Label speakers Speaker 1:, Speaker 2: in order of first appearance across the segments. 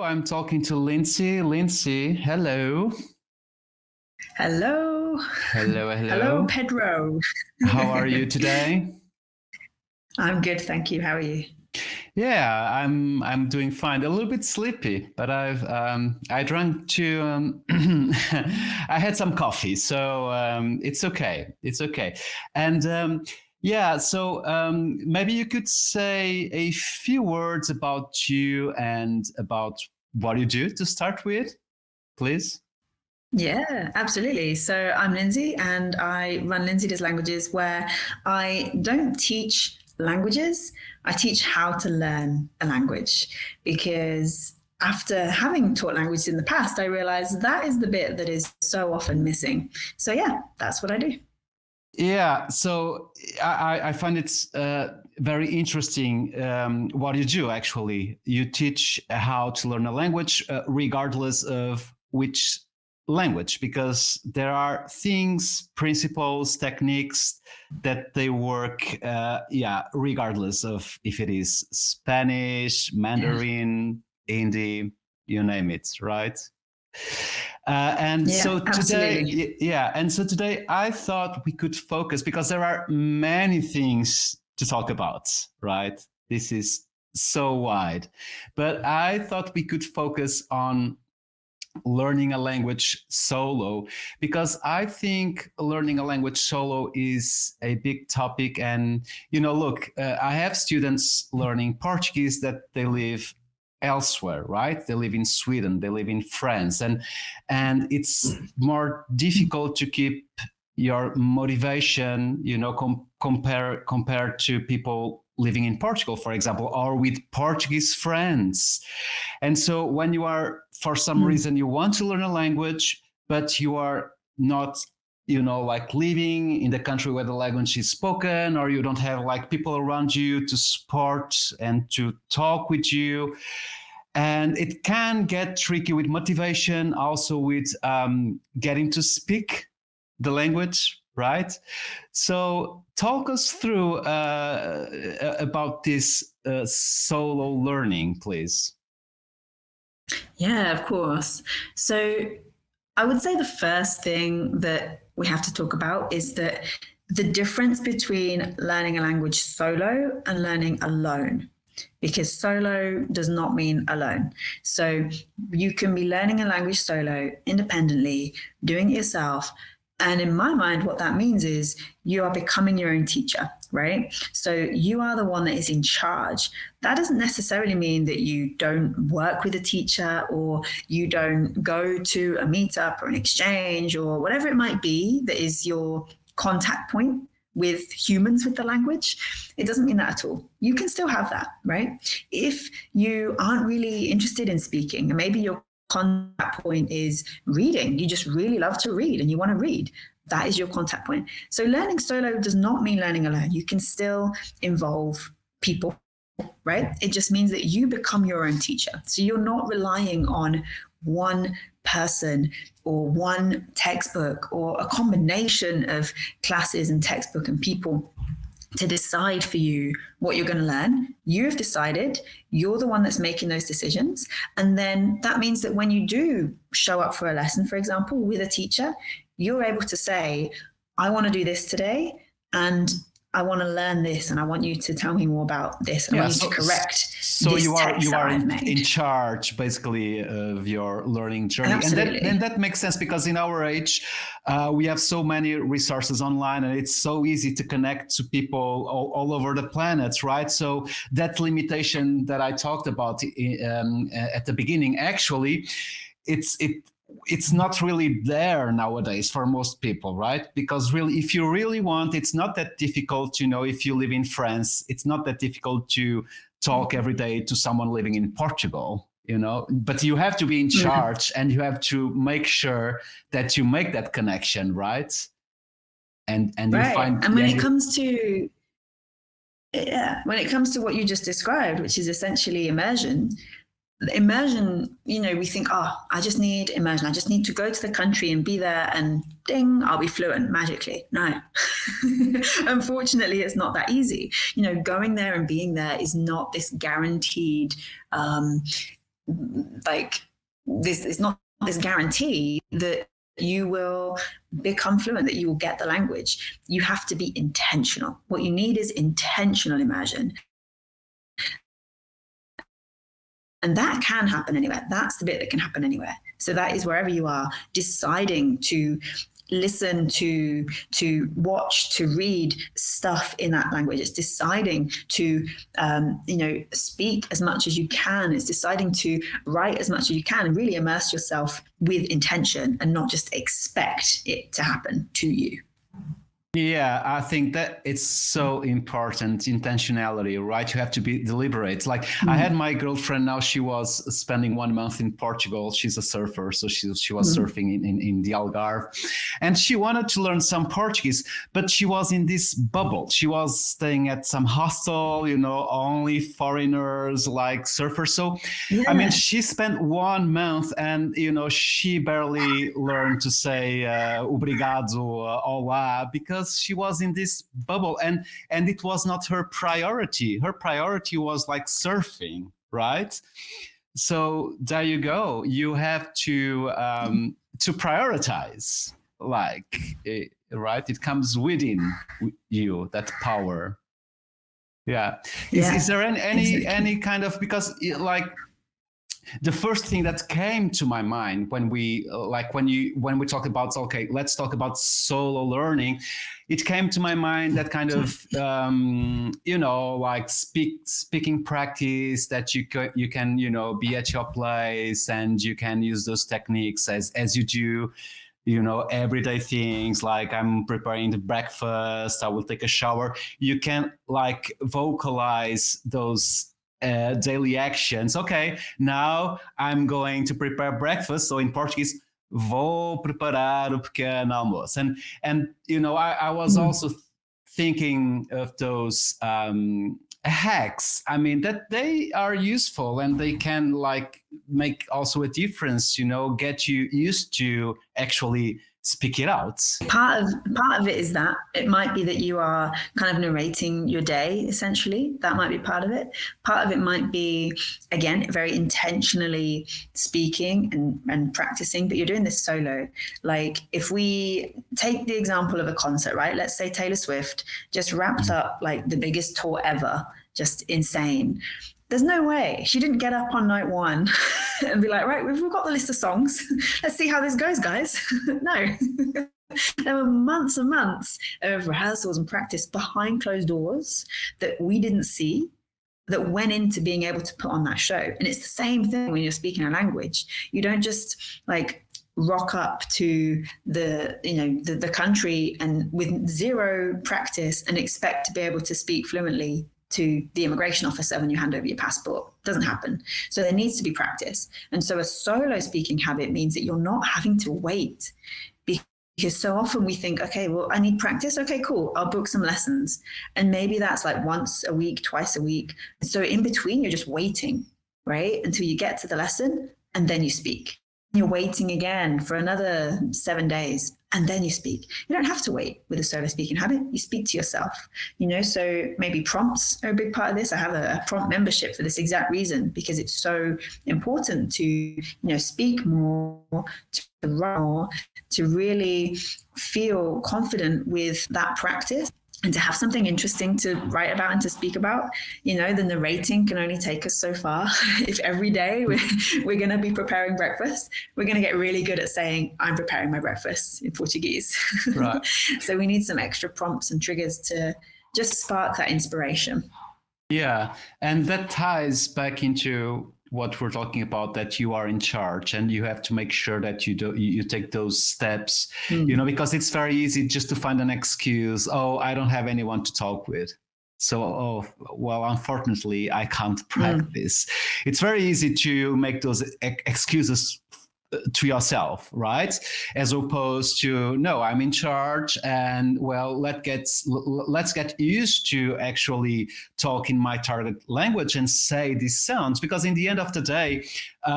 Speaker 1: I'm talking to Lindsay. Lindsay, hello.
Speaker 2: Hello.
Speaker 1: Hello,
Speaker 2: Hello,
Speaker 1: hello.
Speaker 2: Pedro.
Speaker 1: How are you today?
Speaker 2: I'm good, thank you. How are you?
Speaker 1: Yeah, I'm doing fine. A little bit sleepy, but I drank two. I had some coffee, so it's okay. It's okay. And yeah, so maybe you could say a few words about you and about what you do to start with, please.
Speaker 2: Yeah, absolutely. So I'm Lindsay and I run Lindsay Does Languages, where I don't teach languages, I teach how to learn a language. Because after having taught languages in the past, I realized that is the bit that is so often missing. So yeah, that's what I do.
Speaker 1: Yeah, so I find it's very interesting what you do, actually. You teach how to learn a language regardless of which language, because there are things, principles, techniques that they work, yeah, regardless of if it is Spanish,
Speaker 2: Yeah.
Speaker 1: Mandarin, Hindi, you name it, right? And
Speaker 2: Yeah,
Speaker 1: so
Speaker 2: absolutely.
Speaker 1: today, yeah, and so today I thought we could focus because there are many things to talk about, right? This is so wide, but I thought we could focus on learning a language solo because I think learning a language solo is a big topic. And, look, I have students learning Portuguese that they live elsewhere, right? They live in Sweden, they live in France, and it's more difficult to keep your motivation, compared to people living in Portugal, for example, or with Portuguese friends. And so when you are, for some
Speaker 2: Mm.
Speaker 1: reason, you want to learn a language, but you are not, like living in the country where the language is spoken, or you don't have like people around you to support and to talk with you. And it can get tricky with motivation, also with getting to speak the language, right? So talk us through about this solo learning, please.
Speaker 2: Yeah, of course. So I would say the first thing that we have to talk about is that the difference between learning a language solo and learning alone, because solo does not mean alone. So you can be learning a language solo independently, doing it yourself. And in my mind, what that means is you are becoming your own teacher, right? So you are the one that is in charge. That doesn't necessarily mean that you don't work with a teacher or you don't go to a meetup or an exchange or whatever it might be that is your contact point with humans with the language. It doesn't mean that at all. You can still have that, right? If you aren't really interested in speaking, and maybe your contact point is reading, you just really love to read and you want to read, that is your contact point. So learning solo does not mean learning alone. You can still involve people, right? It just means that you become your own teacher. So you're not relying on one person or one textbook or a combination of classes and textbook and people to decide for you what you're going to learn. You have decided, you're the one that's making those decisions. And then that means that when you do show up for a lesson, for example, with a teacher, you're able to say, I want to do this today, and I want to learn this, and I want you to tell me more about this. And I want you to correct
Speaker 1: so
Speaker 2: this
Speaker 1: you are
Speaker 2: text that I've made.
Speaker 1: in charge basically of your learning journey.
Speaker 2: Absolutely.
Speaker 1: And that makes sense because in our age we have so many resources online and it's so easy to connect to people all over the planet, right? So that limitation that I talked about at the beginning, actually it's not really there nowadays for most people, right? Because really, if you really want, it's not that difficult. If you live in France, it's not that difficult to talk every day to someone living in Portugal, but you have to be in charge and you have to make sure that you make that connection, right? And you
Speaker 2: right.
Speaker 1: find,
Speaker 2: and when it comes to what you just described, which is essentially immersion, we think, I just need immersion. I just need to go to the country and be there and ding, I'll be fluent magically. No, unfortunately, it's not that easy. Going there and being there is not this guaranteed like this is not this guarantee that you will become fluent, that you will get the language. You have to be intentional. What you need is intentional immersion. And that can happen anywhere. That's the bit that can happen anywhere. So that is wherever you are, deciding to listen, to watch, to read stuff in that language. It's deciding to speak as much as you can. It's deciding to write as much as you can and really immerse yourself with intention and not just expect it to happen to you.
Speaker 1: Yeah, I think that it's so important, intentionality, right? You have to be deliberate. Like I had my girlfriend now, she was spending 1 month in Portugal. She's a surfer, so she was surfing in the Algarve. And she wanted to learn some Portuguese, but she was in this bubble. She was staying at some hostel, only foreigners like surfers. So, I mean, she spent 1 month and, she barely learned to say obrigado, olá, because she was in this bubble and it was not her priority. Her priority was like surfing, right? So there you go. You have to prioritize, right? It comes within you, that power. Yeah. Is there any kind of, because the first thing that came to my mind when we talk about, okay, let's talk about solo learning, it came to my mind that kind of speaking practice that you can be at your place and you can use those techniques as you do everyday things, like I'm preparing the breakfast, I will take a shower. You can vocalize those daily actions. Okay, now I'm going to prepare breakfast. So in Portuguese, vou preparar o pequeno almoço. And I was also thinking of those hacks. I mean, that they are useful and they can make also a difference, get you used to actually speak it out.
Speaker 2: Part of it is that it might be that you are kind of narrating your day, essentially. That might be part of it. Part of it might be, again, very intentionally speaking and practicing, but you're doing this solo. Like if we take the example of a concert, right? Let's say Taylor Swift just wrapped up the biggest tour ever, just insane. There's no way she didn't get up on night one and be like, right, we've got the list of songs. Let's see how this goes, guys. No. There were months and months of rehearsals and practice behind closed doors that we didn't see, that went into being able to put on that show. And it's the same thing when you're speaking a language. You don't just rock up to the country and with zero practice and expect to be able to speak fluently to the immigration officer when you hand over your passport. It doesn't happen. So there needs to be practice. And so a solo speaking habit means that you're not having to wait, because so often we think, okay, well, I need practice. Okay, cool. I'll book some lessons. And maybe that's once a week, twice a week. So in between, you're just waiting, right? Until you get to the lesson and then you speak. You're waiting again for another 7 days and then you speak. You don't have to wait with a solo speaking habit. You speak to yourself, so maybe prompts are a big part of this. I have a prompt membership for this exact reason, because it's so important to, speak more, to write more, to really feel confident with that practice. And to have something interesting to write about and to speak about. The narrating can only take us so far. If every day we're going to be preparing breakfast, we're going to get really good at saying, I'm preparing my breakfast in Portuguese. Right. So we need some extra prompts and triggers to just spark that inspiration.
Speaker 1: Yeah. And that ties back into what we're talking about, that you are in charge and you have to make sure that you take those steps, because it's very easy just to find an excuse. Oh, I don't have anyone to talk with. So, unfortunately, I can't practice. It's very easy to make those excuses to yourself, right? As opposed to, no, I'm in charge, and let's get used to actually talk in my target language and say these sounds. Because in the end of the day,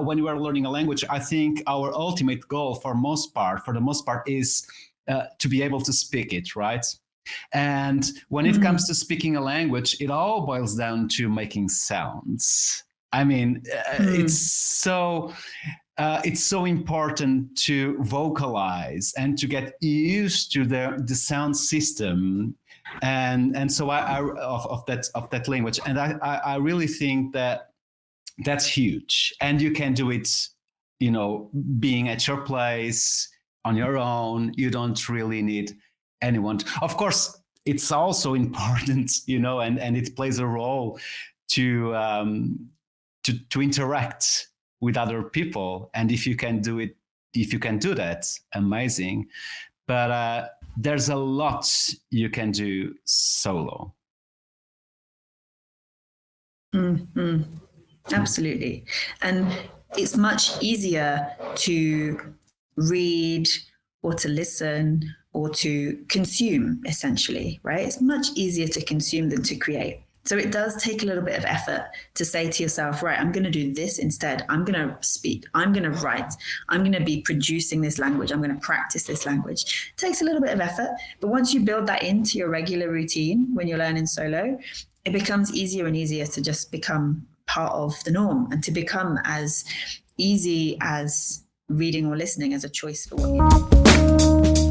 Speaker 1: when you are learning a language, I think our ultimate goal for the most part is to be able to speak it, right? And when it comes to speaking a language, it all boils down to making sounds. I mean, it's so important to vocalize and to get used to the sound system, and so of that language. And I really think that that's huge. And you can do it, being at your place on your own. You don't really need anyone. Of course, it's also important, and it plays a role to interact with other people. And if you can do that, amazing. But there's a lot you can do solo.
Speaker 2: Mm-hmm. Absolutely. And it's much easier to read or to listen or to consume, essentially, right? It's much easier to consume than to create. So it does take a little bit of effort to say to yourself, right, I'm going to do this instead. I'm going to speak. I'm going to write. I'm going to be producing this language. I'm going to practice this language. It takes a little bit of effort. But once you build that into your regular routine when you're learning solo, it becomes easier and easier to just become part of the norm and to become as easy as reading or listening as a choice for what you do.